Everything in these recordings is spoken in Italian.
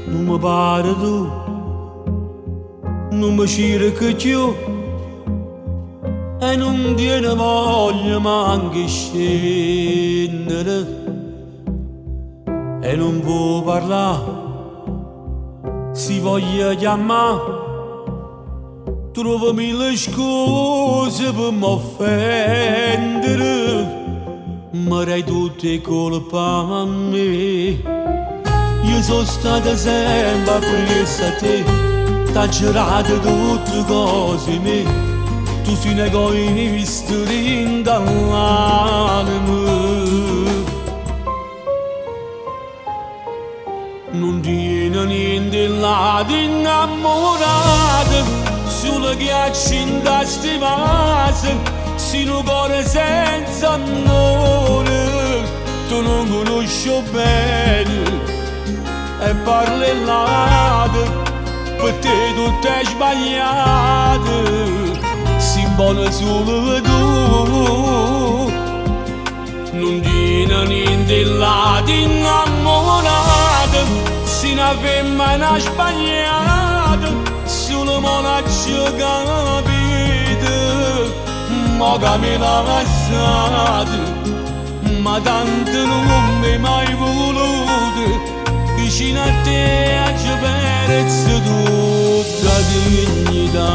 non mi pare tu, non mi cerchi più e non tiene voglia manche scendere e non vuoi parlare, si voglia chiamare, trova mille scuse per m'offendere, ma dai tutte colpa a me. Io sono stata sempre appresso a te, t'ha girato tutte cose me, tu sei una egoista dall'anima. Non tiene niente là di innamorato, solo ghiacci in tasti vasi, sei un cuore senza amore, tu non conosci bene e parli lato, per te tutto è sbagliato, sei buona solo tu, non tiene niente là di innamorato, sei una femmina sbagliata, solo monaccio capito, ma che mi l'ha lasciato, ma tanto non mi hai mai voluto. Vicino a te ci perezzo tutta dignità.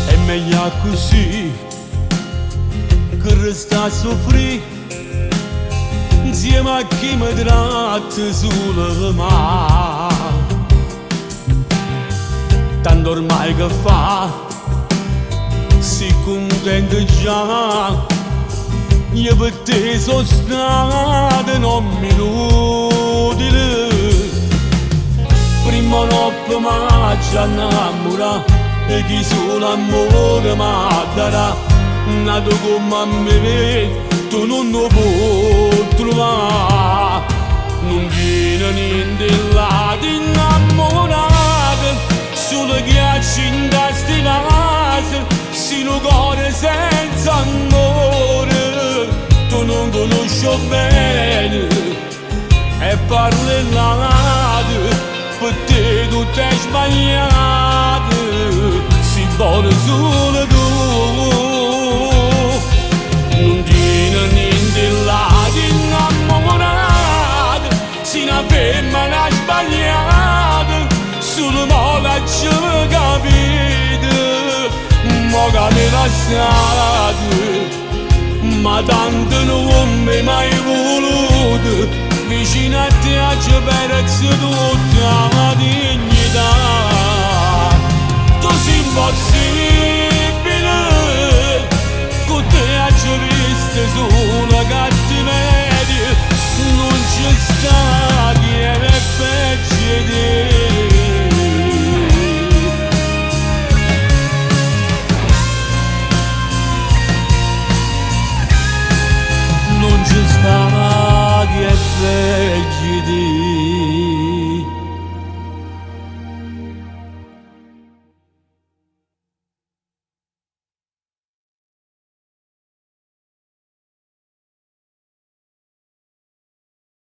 È meglio così che resta a soffrire insieme a chi mi tratta sulla mano. Tanto ormai che fa, sei contento già, io per te sono stata non inutile. Prima notte mi ci innamora e chi solo amore mi darà, nato come me, tu non lo puoi trovare, non viene niente là di innamorato. Solo ghiacci in tasti vasi, sei un cuore senza amore, tu non conosci bene e parli lato, per te tutto è sbagliato, sei buona solo tu, non tiene niente là di innamorato, sei una femmina sbagliata, solo mola ci capite, mo che mi lasciate, ma tanto non mi mai voluto, vicino a te ci perezzo tutta la dignità. Tu sei impossibile, con te ci visto solo cattiveria, non ci sta.